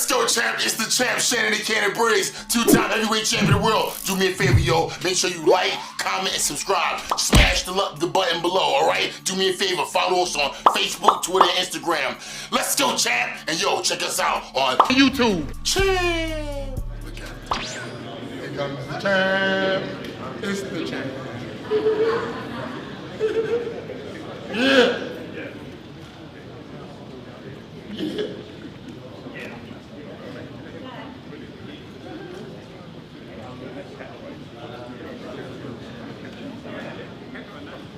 Let's go, champ. It's the champ, Shannon Briggs, two-time heavyweight champion of the world. Do me a favor, yo. Make sure you like, comment, and subscribe. Smash the button below, all right? Do me a favor. Follow us on Facebook, Twitter, and Instagram. Let's go, champ. And, yo, check us out on YouTube. Champ. Here comes the champ. It's the champ. Yeah. Yeah.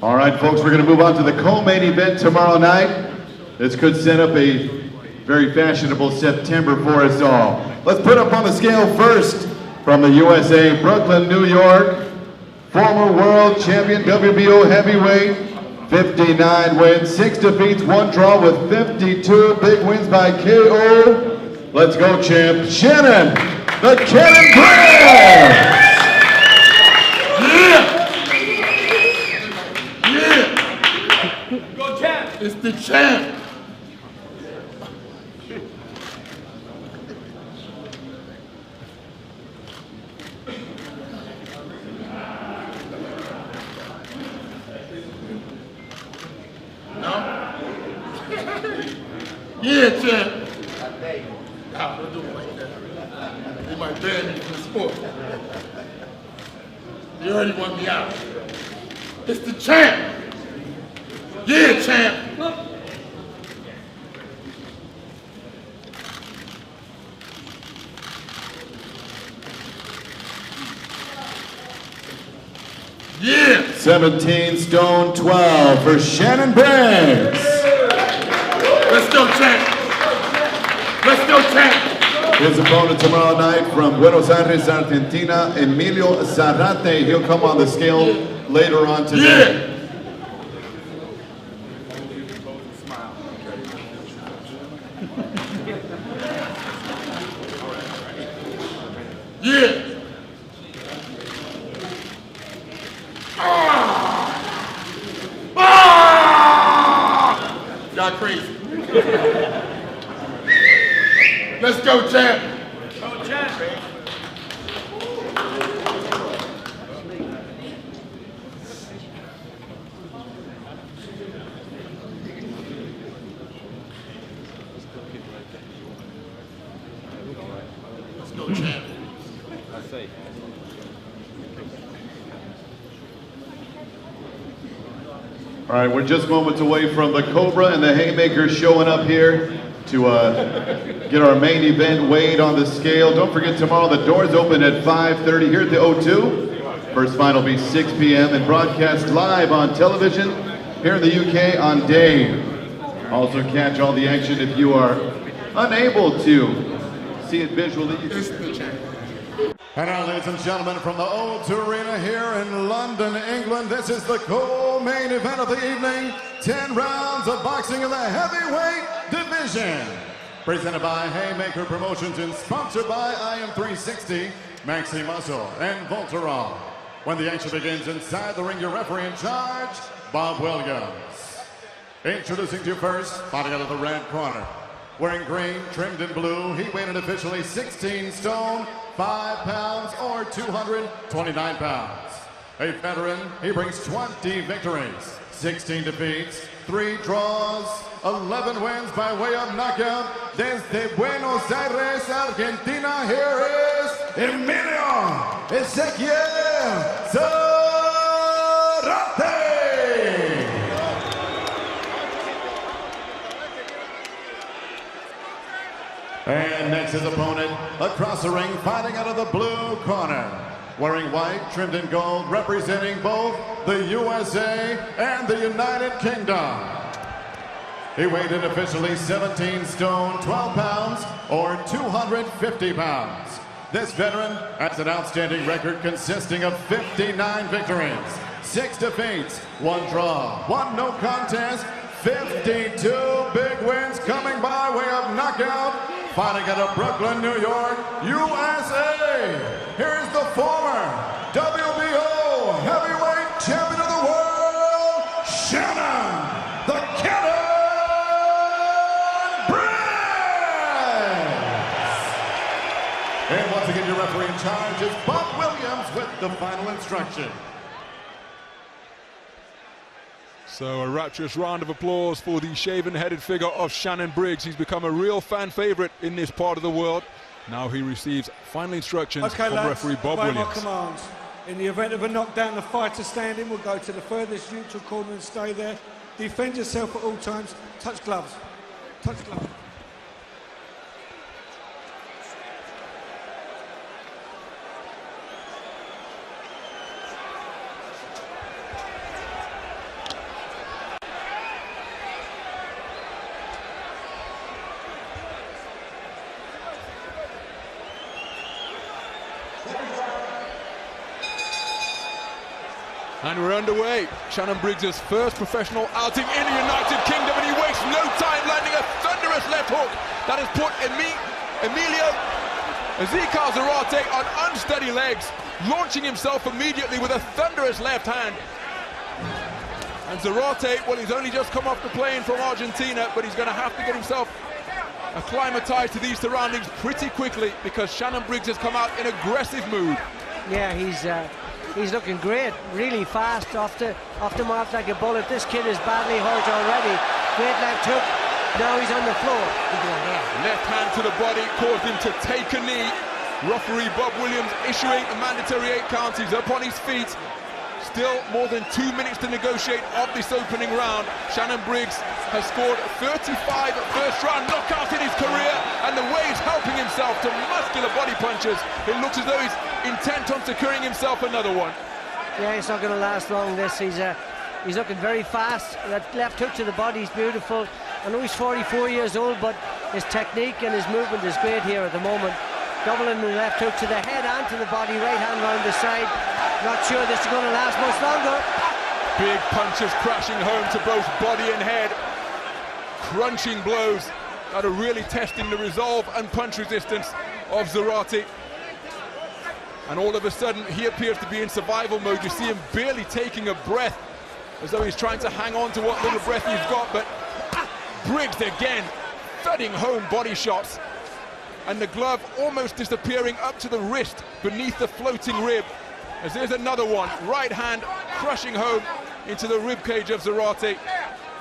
All right, folks, we're going to move on to the co-main event tomorrow night. This could set up a very fashionable September for us all. Let's put up on the scale first from the USA, Brooklyn, New York, former world champion WBO heavyweight, 59 wins, 6 defeats, 1 draw with 52 big wins by KO. Let's go, champ, Shannon, the Cannon Briggs! Go champ! It's the champ! No? Yeah, champ! Nah, don't do it like that. They might ban me from the sport. You already want me out. It's the champ! Yeah, champ! Yeah! 17 stone 12 for Shannon Briggs. Let's go, champ! Let's go, champ! His opponent tomorrow night from Buenos Aires, Argentina, Emilio Zarate. He'll come on the scale later on today. Yeah! Y'all crazy. Let's go, champ. Go, champ. Let's go, champ. All right, we're just moments away from the Cobra and the Haymaker showing up here to get our main event weighed on the scale. Don't forget, tomorrow the doors open at 5:30 here at the O2. First fight will be 6 p.m. and broadcast live on television here in the UK on Dave. Also catch all the action if you are unable to see it visually. And now, ladies and gentlemen, from the O2 Arena here in London, England, this is the co-main event of the evening. 10 rounds of boxing in the heavyweight division. Presented by Haymaker Promotions and sponsored by IM360, Maxi Muscle, and Voltarol. When the action begins inside the ring, your referee in charge, Bob Williams. Introducing to you first, fighting out of the red corner. Wearing green, trimmed in blue, he weighed in officially 16 stone, 5 pounds, or 229 pounds. A veteran, he brings 20 victories, 16 defeats, 3 draws, 11 wins by way of knockout. Desde Buenos Aires, Argentina, here is Emilio Ezequiel Zarate. And next his opponent, across the ring, fighting out of the blue corner. Wearing white, trimmed in gold, representing both the USA and the United Kingdom. He weighed in officially 17 stone, 12 pounds, or 250 pounds. This veteran has an outstanding record consisting of 59 victories, 6 defeats, 1 draw, 1 no contest, 52 big wins coming by way of knockout. Fighting out of Brooklyn, New York, USA. Here's the former WBO heavyweight champion of the world, Shannon, the Cannon Briggs. And once again, your referee in charge is Bob Williams with the final instruction. So a rapturous round of applause for the shaven-headed figure of Shannon Briggs. He's become a real fan favorite in this part of the world. Now he receives final instructions from referee Bob Williams. Commands. In the event of a knockdown, the fighter standing will go to the furthest neutral corner and stay there. Defend yourself at all times. Touch gloves. Touch gloves. And we're underway. Shannon Briggs' first professional outing in the United Kingdom, and he wastes no time landing a thunderous left hook that has put Emilio Ezekiel Zarate on unsteady legs, launching himself immediately with a thunderous left hand. And Zarate, well, he's only just come off the plane from Argentina, but he's going to have to get himself acclimatized to these surroundings pretty quickly, because Shannon Briggs has come out in aggressive mood. Yeah, he's looking great, really fast, off the mark like a bullet. This kid is badly hurt already. Great left hook, now he's on the floor. Left hand to the body caused him to take a knee. Referee Bob Williams issuing a mandatory 8 count. He's up on his feet. Still more than 2 minutes to negotiate of this opening round. Shannon Briggs has scored 35 first-round knockouts in his career, and the way he's helping himself to muscular body punches, it looks as though he's intent on securing himself another one. Yeah, it's not going to last long, this. He's looking very fast. That left hook to the body is beautiful. I know he's 44 years old, but his technique and his movement is great here at the moment. Doubling the left hook to the head and to the body, right hand round the side. Not sure this is going to last much longer. Big punches crashing home to both body and head. Crunching blows that are really testing the resolve and punch resistance of Zarate. And all of a sudden, he appears to be in survival mode. You see him barely taking a breath, as though he's trying to hang on to what little breath he's got. But Briggs again, thudding home body shots. And the glove almost disappearing up to the wrist beneath the floating rib. As there's another one, right hand crushing home into the rib cage of Zarate.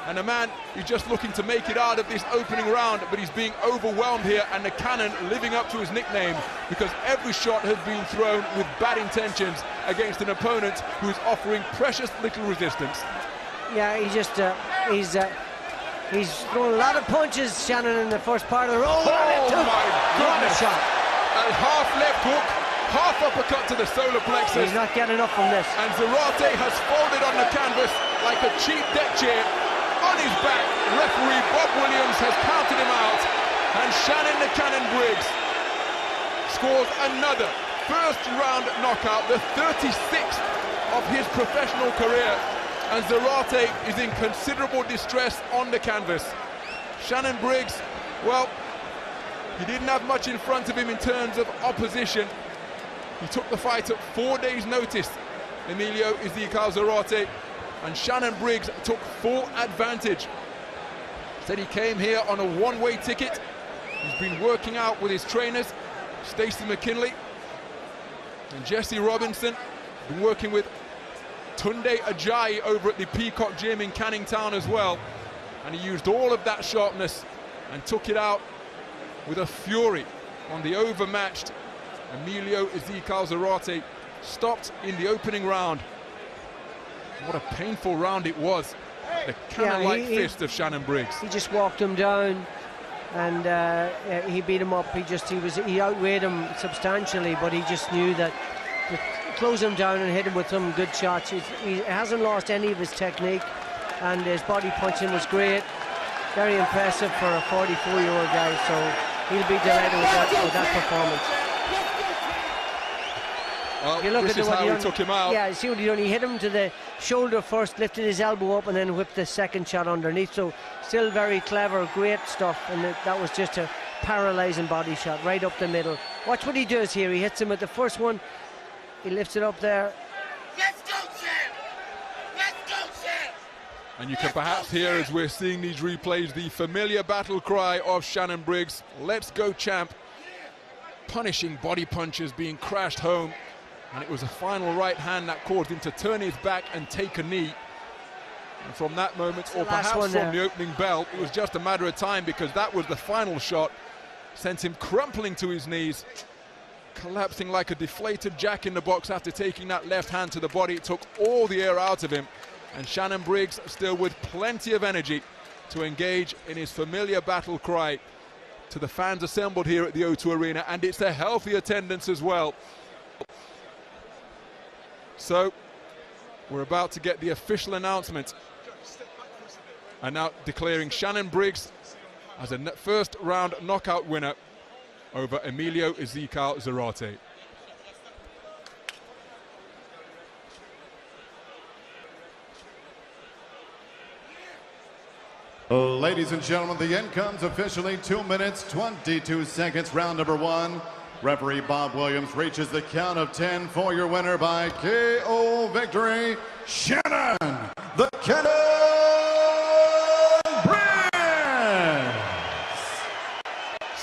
And a man who's just looking to make it out of this opening round, but he's being overwhelmed here, and the Cannon living up to his nickname, because every shot has been thrown with bad intentions against an opponent who is offering precious little resistance. Yeah, he's thrown a lot of punches, Shannon, in the first part of the round. Oh my goodness! Shot. A half left hook, half uppercut to the solar plexus. He's not getting up from this. And Zarate has folded on the canvas like a cheap deck chair. On his back, referee Bob Williams has counted him out, and Shannon the Cannon Briggs scores another first-round knockout, the 36th of his professional career, and Zarate is in considerable distress on the canvas. Shannon Briggs, well, he didn't have much in front of him in terms of opposition. He took the fight at 4 days' notice, Emilio Ezekiel Zarate, and Shannon Briggs took full advantage. Said he came here on a one-way ticket. He's been working out with his trainers, Stacey McKinley and Jesse Robinson. Been working with Tunde Ajayi over at the Peacock Gym in Canning Town as well. And he used all of that sharpness and took it out with a fury on the overmatched Emilio Ezekiel Zarate. Stopped in the opening round. What a painful round it was. The cannon-like fist of Shannon Briggs. He just walked him down, and he beat him up. He outweighed him substantially, but he just knew that to close him down and hit him with some good shots. He hasn't lost any of his technique, and his body punching was great. Very impressive for a 44-year-old guy, so he'll be delighted with that performance. Well, this is how he took him out. Yeah, see what he done? He hit him to the shoulder first, lifted his elbow up, and then whipped the second shot underneath. So still very clever, great stuff, and that was just a paralysing body shot right up the middle. Watch what he does here. He hits him with the first one. He lifts it up there. Let's go, champ! Let's go, champ! And you can perhaps hear, as we're seeing these replays, the familiar battle cry of Shannon Briggs. Let's go, champ. punishing body punches being crashed home, and it was a final right hand that caused him to turn his back and take a knee. And from that moment, or perhaps from the opening bell, it was just a matter of time, because that was the final shot. Sent him crumpling to his knees, collapsing like a deflated jack in the box after taking that left hand to the body. It took all the air out of him, and Shannon Briggs still with plenty of energy to engage in his familiar battle cry to the fans assembled here at the O2 Arena, and it's a healthy attendance as well. So we're about to get the official announcement, and now declaring Shannon Briggs as a first round knockout winner over Emilio Ezequiel Zarate. Ladies and gentlemen, the end comes officially 2 minutes, 22 seconds, round number 1. Referee Bob Williams reaches the count of 10 for your winner by KO victory, Shannon the Cannon Briggs.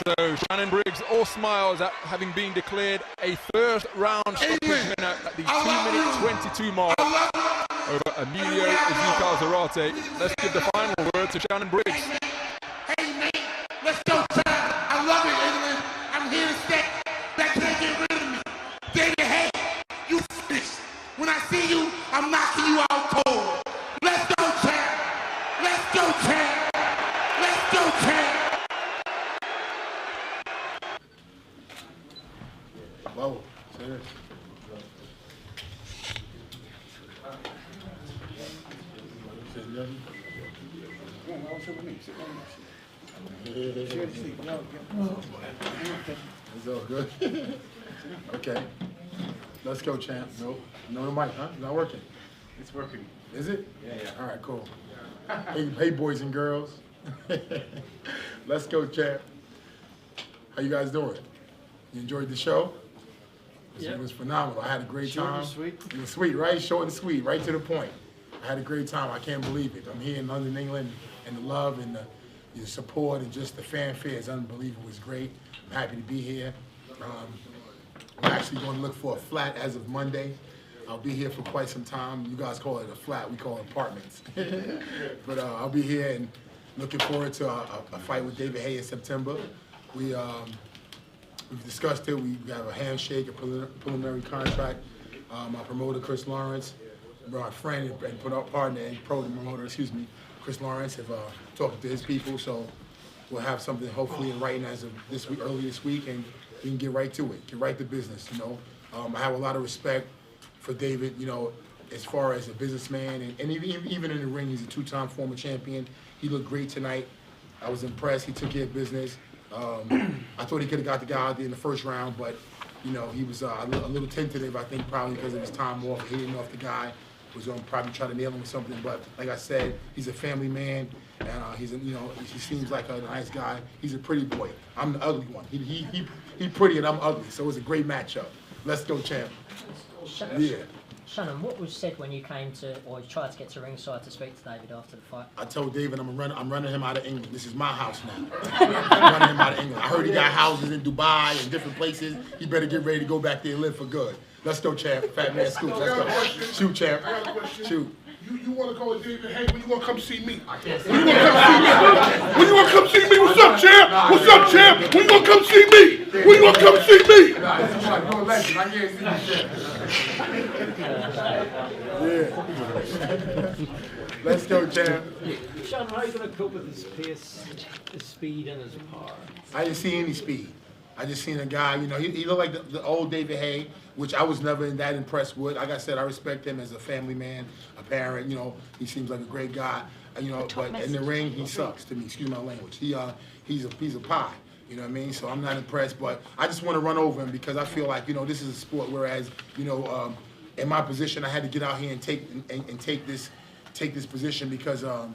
So Shannon Briggs all smiles at having been declared a first round stoppage winner at the 2-minute 22 mark over Emilio Ezequiel Zarate. Let's give the final word to Shannon Briggs. Hey, man, let's go, Chad. I love it, England. I'm here to stay. That can't get rid of me. David, hey, you finished. When I see you, I'm knocking you out cold. Let's go, Chad. Let's go, Chad. Let's go, Chad. Whoa, serious. It's all good. Okay. Let's go, champ. No mic, huh? It's not working. It's working. Is it? Yeah. All right, cool. Hey, boys and girls. Let's go, champ. How you guys doing? You enjoyed the show? Yeah. It was phenomenal. I had a great Short time. and sweet. It was sweet, right? Short and sweet, right to the point. I had a great time. I can't believe it. I'm here in London, England, and the love and the support and just the fanfare is unbelievable. It's great. I'm happy to be here. I'm actually going to look for a flat as of Monday. I'll be here for quite some time. You guys call it a flat. We call it apartments. But I'll be here and looking forward to a fight with David Haye in September. We've discussed it. We have a handshake, a preliminary contract. My promoter, Chris Lawrence, my friend and partner and promoter, Chris Lawrence, have talked to his people. So we'll have something hopefully in writing as of this week, early this week, and we can get right to it, get right to business. I have a lot of respect for David. As far as a businessman, and even in the ring, he's a two-time former champion. He looked great tonight. I was impressed. He took care of business. I thought he could have got the guy out there in the first round, but he was a little tentative. I think probably because of his time off. He didn't know if the guy was going to probably try to nail him with something. But like I said, he's a family man, and he seems like a nice guy. He's a pretty boy. I'm the ugly one. He pretty and I'm ugly. So it was a great matchup. Let's go, champ. Shannon, what was said when you came to, or you tried to get to ringside to speak to David after the fight? I told David I'm running him out of England. This is my house now. I'm running him out of England. I heard he got houses in Dubai and different places. He better get ready to go back there and live for good. Let's go, champ. Fat man Scoop. Let's go. Shoot, champ. Shoot. You want to call David, hey, when you going to come see me? I can't When you going to come see me? What's up, champ? What's up, champ? When you going to come see me? When you going to come see me? Nah, it's like, you're a legend. I can't see you, champ. Yeah. Let's go, champ. Shannon, how are you going to cope with his pace, his speed, and his power? I didn't see any speed. I just seen a guy, he looked like the old David Haye, which I was never that impressed with. Like I said, I respect him as a family man, a parent, he seems like a great guy, but in the ring, he sucks to me, excuse my language. He's a pie, you know what I mean? So I'm not impressed, but I just want to run over him because I feel like, this is a sport, whereas, in my position, I had to get out here and take this position because, I'm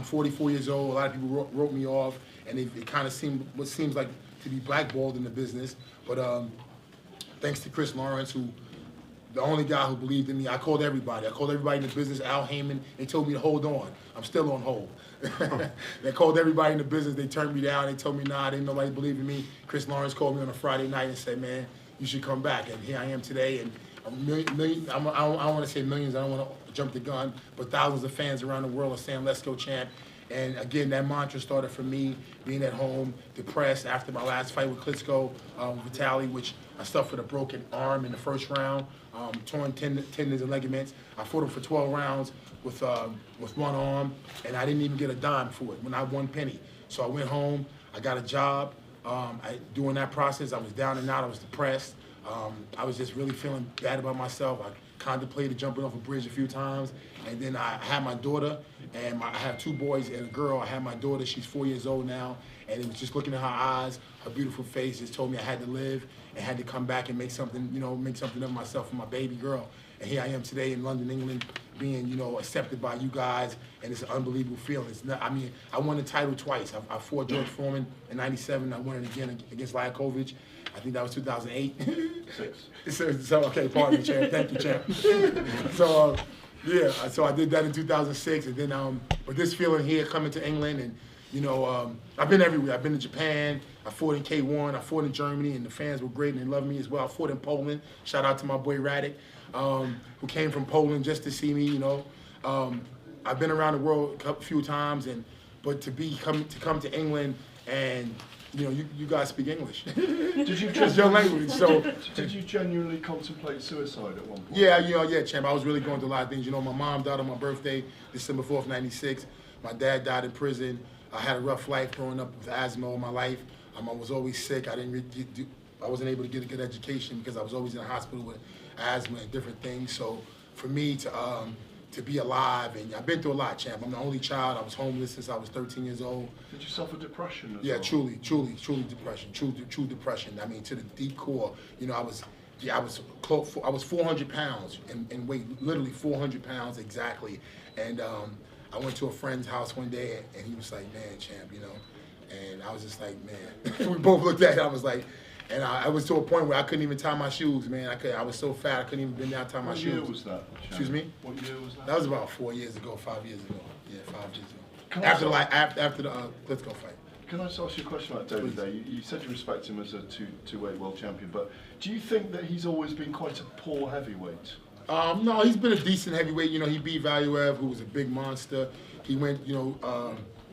44 years old. A lot of people wrote me off, and it kind of seems like to be blackballed in the business. But thanks to Chris Lawrence, who the only guy who believed in me. I called everybody. I called everybody in the business. Al Heyman. They told me to hold on. I'm still on hold. They called everybody in the business. They turned me down. They told me, nah, didn't nobody believe in me. Chris Lawrence called me on a Friday night and said, man, you should come back. And here I am today. And I don't want to say millions. I don't want to jump the gun. But thousands of fans around the world are saying, let's go, champ. And again, that mantra started for me being at home, depressed after my last fight with Klitschko, Vitali, which I suffered a broken arm in the first round, torn tendons and ligaments. I fought him for 12 rounds with one arm, and I didn't even get a dime for it, when I won penny. So I went home, I got a job. During that process, I was down and out, I was depressed. I was just really feeling bad about myself. I contemplated jumping off a bridge a few times, and then I had my daughter, and I have 2 boys and a girl. I had my daughter, she's 4 years old now, and it was just looking at her eyes, her beautiful face, just told me I had to live and had to come back and make something, make something of myself for my baby girl. And here I am today in London, England, being, accepted by you guys, and it's an unbelievable feeling. It's not, I mean, I won the title twice. I fought George Foreman in '97. I won it again against Liakovic. I think that was 2008. 6. So okay, pardon me, champ. Thank you, champ. So yeah, so I did that in 2006, and then but this feeling here coming to England, and I've been everywhere. I've been to Japan. I fought in K1. I fought in Germany, and the fans were great and they loved me as well. I fought in Poland. Shout out to my boy Radek, who came from Poland just to see me. I've been around the world a few times, but to come to England and you guys speak English. Did you It's your language, so. Did you genuinely contemplate suicide at one point? Yeah, champ. I was really going through a lot of things. My mom died on my birthday, December 4th, '96. My dad died in prison. I had a rough life growing up with asthma all my life. I was always sick. I wasn't able to get a good education because I was always in the hospital with asthma and different things. So for me to be alive, and I've been through a lot, champ. I'm the only child. I was homeless since I was 13 years old. Did you suffer depression as well? well? truly depression, true depression. I mean, to the deep core. I was 400 pounds in weight, literally 400 pounds exactly. And I went to a friend's house one day, and he was like, man, champ, and I was just like, man. We both looked at it. I was like, and I was to a point where I couldn't even tie my shoes, man. I was so fat I couldn't even bend down and tie my shoes. What year was that? Excuse me? What year was that? That was about 4 years ago, 5 years ago. Yeah, 5 years ago. After the Klitschko fight. Can I just ask you a question about David there? You said you respect him as a two-weight world champion, but do you think that he's always been quite a poor heavyweight? No, he's been a decent heavyweight. He beat Valuev, who was a big monster. He went,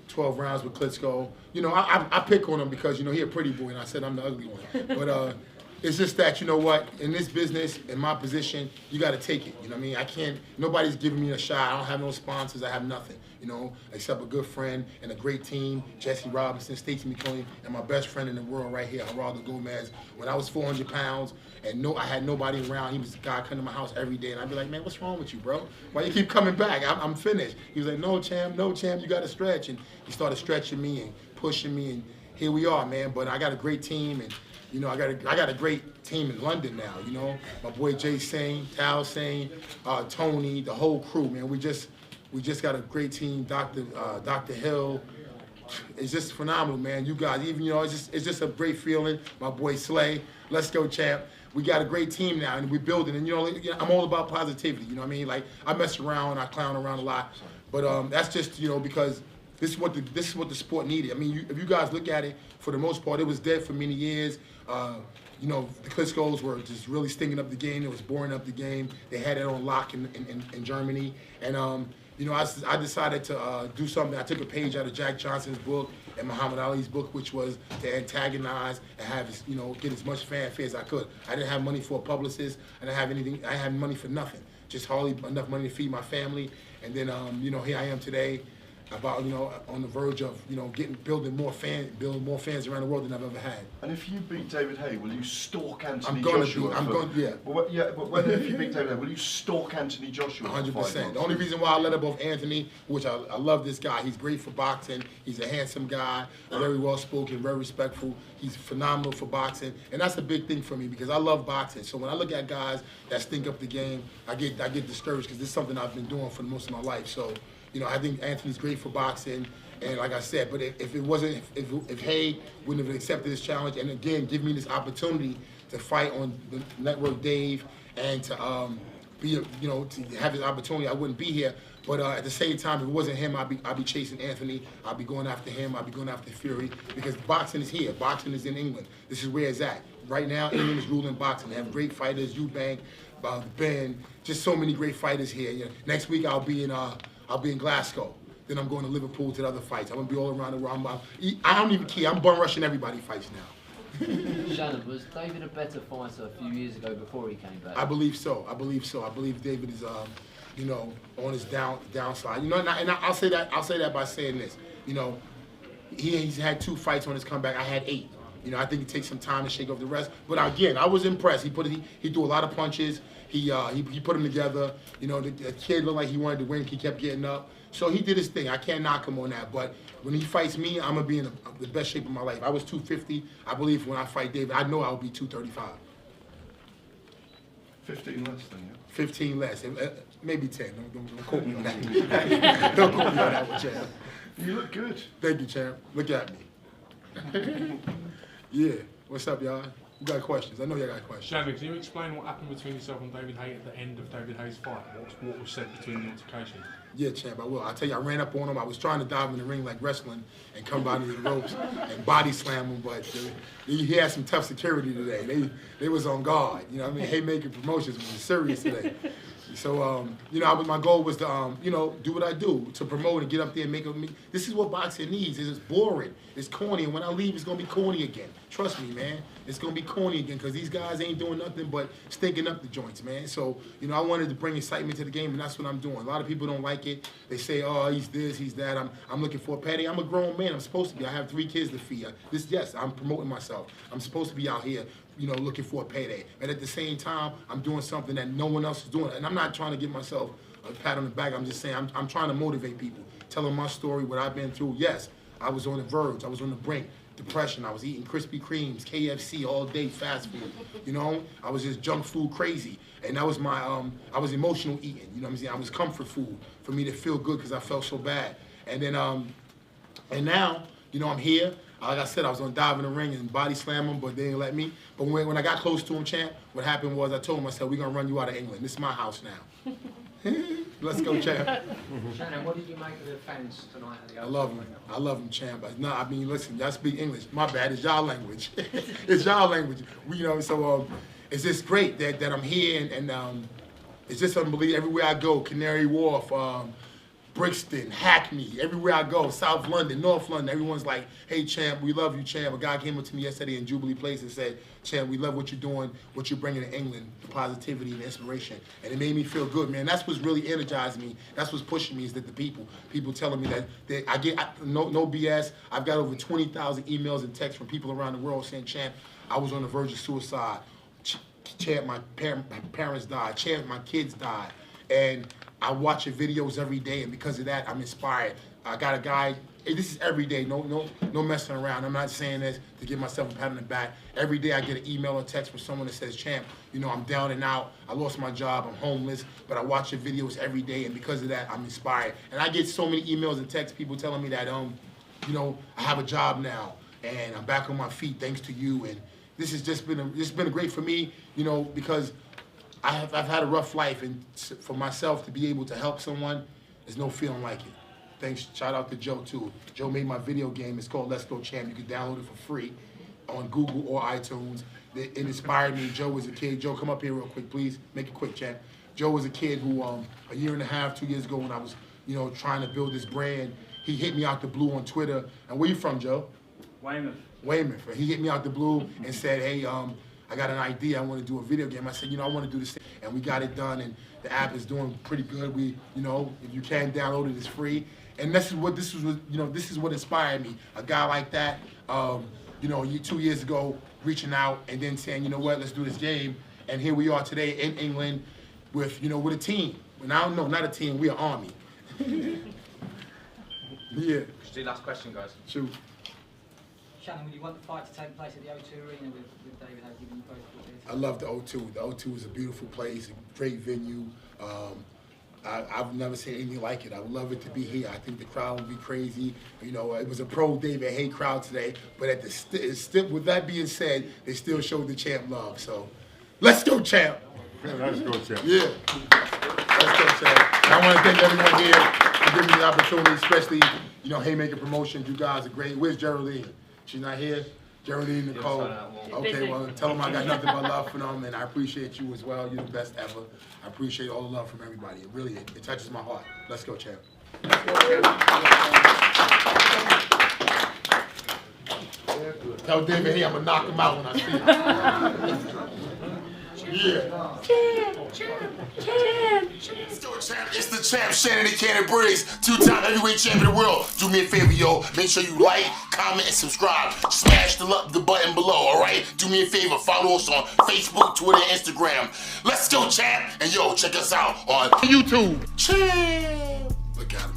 12 rounds with Klitschko. I pick on him because, he a pretty boy, and I said I'm the ugly one. But it's just that, what, in this business, in my position, you got to take it. You know what I mean? I can't, nobody's giving me a shot. I don't have no sponsors. I have nothing, except a good friend and a great team, Jesse Robinson, Stacey McCoy, and my best friend in the world right here, Geraldo Gomez. When I was 400 pounds and I had nobody around, he was the guy coming to my house every day, and I'd be like, man, what's wrong with you, bro? Why you keep coming back? I'm finished. He was like, no, champ, you got to stretch. And he started stretching me and pushing me, and here we are, man. But I got a great team, and I got a great team in London now. My boy Jay Sane, Tal Sane, Tony, the whole crew, man. We just got a great team. Dr. Hill, it's just phenomenal, man. You guys, even it's just a great feeling. My boy Slay, let's go, champ. We got a great team now, and we're building. And I'm all about positivity. You know what I mean? Like, I mess around, I clown around a lot, but that's just because. This is what the sport needed. I mean, if you guys look at it, for the most part, it was dead for many years. The Klitschkos were just really stinking up the game. It was boring up the game. They had it on lock in Germany. And, I decided to do something. I took a page out of Jack Johnson's book and Muhammad Ali's book, which was to antagonize and have, get as much fanfare as I could. I didn't have money for a publicist. I didn't have anything. I had money for nothing. Just hardly enough money to feed my family. And then, here I am today. About on the verge of building more fans around the world than I've ever had. And if you beat David Haye, will you stalk Anthony Joshua? Yeah. But if you beat David Haye, will you stalk Anthony Joshua? 100%. The only reason why I let up off Anthony, which I love this guy. He's great for boxing. He's a handsome guy, very well spoken, very respectful. He's phenomenal for boxing, and that's a big thing for me because I love boxing. So when I look at guys that stink up the game, I get discouraged because this is something I've been doing for most of my life. So. I think Anthony's great for boxing, And like I said, but if it wasn't, if Hay wouldn't have accepted this challenge, and again, give me this opportunity to fight on the network, Dave, and to be, to have this opportunity, I wouldn't be here. But at the same time, if it wasn't him, I'd be chasing Anthony. I'd be going after him. I'd be going after Fury, because boxing is here. Boxing is in England. This is where it's at. Right now, England is ruling boxing. They have great fighters, Eubank, Ben, just so many great fighters here. Next week I'll be in Glasgow. Then I'm going to Liverpool to the other fights. I'm gonna be all around the world. I don't even care. I'm bum rushing everybody fights now. Shannon, was David a better fighter a few years ago before he came back? I believe so. I believe David is, on his downside. And I'll say that by saying this. He's had 2 fights on his comeback. I had 8. I think it takes some time to shake off the rest. But again, I was impressed. He threw a lot of punches. He put them together. The kid looked like he wanted to win. He kept getting up. So he did his thing. I can't knock him on that. But when he fights me, I'm going to be in the best shape of my life. I was 250. I believe when I fight David, I know I'll be 235. 15 less then, yeah? 15 less. Maybe 10. Don't quote me on that. Don't quote me on that one, champ. You look good. Thank you, champ. Look at me. Yeah. What's up, y'all? You got questions? I know y'all got questions. Shannon, can you explain what happened between yourself and David Hay at the end of David Hay's fight? What was said between the altercation? Yeah, champ, I will. I'll tell you, I ran up on him. I was trying to dive in the ring like wrestling and come by to the ropes and body slam him, but he had some tough security today. They was on guard. Haymaker Promotions was serious today. So, my goal was to, do what I do, to promote and get up there and make it. This is what boxing needs. It's boring. It's corny. And when I leave, it's going to be corny again. Trust me, man. It's going to be corny again, because these guys ain't doing nothing but stinking up the joints, man. So, I wanted to bring excitement to the game, and that's what I'm doing. A lot of people don't like it. They say, oh, he's this, he's that. I'm looking for a payday. I'm a grown man. I'm supposed to be. I have 3 kids to feed. Yes, I'm promoting myself. I'm supposed to be out here, looking for a payday. But at the same time, I'm doing something that no one else is doing. And I'm not trying to give myself a pat on the back. I'm just saying I'm trying to motivate people, tell them my story, what I've been through. Yes, I was on the verge. I was on the brink. Depression. I was eating Krispy Kremes, KFC all day, fast food. I was just junk food crazy. And that was my, I was emotional eating. You know what I'm saying? I was comfort food for me to feel good, because I felt so bad. And then, and now, I'm here. Like I said, I was gonna dive in the ring and body slam him, but they didn't let me. But when I got close to him, champ, what happened was I told him, I said, we're gonna run you out of England. This is my house now. Let's go, champ. Shannon, what did you make of the fans tonight at the I love them, champ. But no, listen, y'all speak English. My bad, it's y'all language. It's y'all language. So it's just great that I'm here, and it's just unbelievable. Everywhere I go, Canary Wharf, Brixton, Hackney, everywhere I go, South London, North London, everyone's like, hey, champ, we love you, champ. A guy came up to me yesterday in Jubilee Place and said, champ, we love what you're doing, what you're bringing to England, the positivity and the inspiration. And it made me feel good, man. That's what's really energizing me. That's what's pushing me, is that the people telling me that I get, no BS. I've got over 20,000 emails and texts from people around the world saying, champ, I was on the verge of suicide. Champ, my parents died. Champ, my kids died. And I watch your videos every day, and because of that, I'm inspired. I got a guy, this is every day, no messing around. I'm not saying this to give myself a pat on the back. Every day I get an email or text from someone that says, champ, I'm down and out, I lost my job, I'm homeless, but I watch your videos every day, and because of that, I'm inspired. And I get so many emails and texts, people telling me that, I have a job now, and I'm back on my feet thanks to you, and this has just been great for me, because I've had a rough life, and for myself to be able to help someone, there's no feeling like it. Thanks, shout out to Joe too. Joe made my video game. It's called Let's Go Champ. You can download it for free on Google or iTunes. It inspired me. Joe was a kid. Joe, come up here real quick, please. Make it quick, champ. Joe was a kid who, a year and a half, 2 years ago, when I was, trying to build this brand, he hit me out the blue on Twitter. And where you from, Joe? Weymouth. Weymouth. He hit me out the blue and said, hey, I got an idea. I want to do a video game. I said, I want to do this, and we got it done. And the app is doing pretty good. We, if you can download it, it's free. And this is what inspired me. A guy like that, 2 years ago, reaching out and then saying, you know what, let's do this game. And here we are today in England with, with a team. And I don't know, not a team, we're an army. Yeah. Just do last question, guys. Shoot. Shannon, would you want the fight to take place at the O2 Arena with David Hay, given you both? I love the O2. The O2 is a beautiful place, a great venue. I've never seen anything like it. I would love it to be here. I think the crowd would be crazy. You know, it was a pro David Haye crowd today, but at with that being said, they still showed the champ love. So, let's go, champ. Let's go, champ. Yeah. Let's go, champ. And I want to thank everyone here for giving me the opportunity, especially, you know, Haymaker Promotions. You guys are great. Where's Geraldine? She's not here? Geraldine, Nicole. Okay, well, tell them I got nothing but love for them, and I appreciate you as well. You're the best ever. I appreciate all the love from everybody. It really, it touches my heart. Let's go, champ. Tell David, hey, I'm going to knock him out when I see him. Yeah. It's the champ, Shannon the Cannon Briggs, 2-time heavyweight champion of the world. Do me a favor, yo. Make sure you like, comment, and subscribe. Smash the button below, all right? Do me a favor. Follow us on Facebook, Twitter, and Instagram. Let's go, champ. And yo, check us out on YouTube. Champ. Look at him.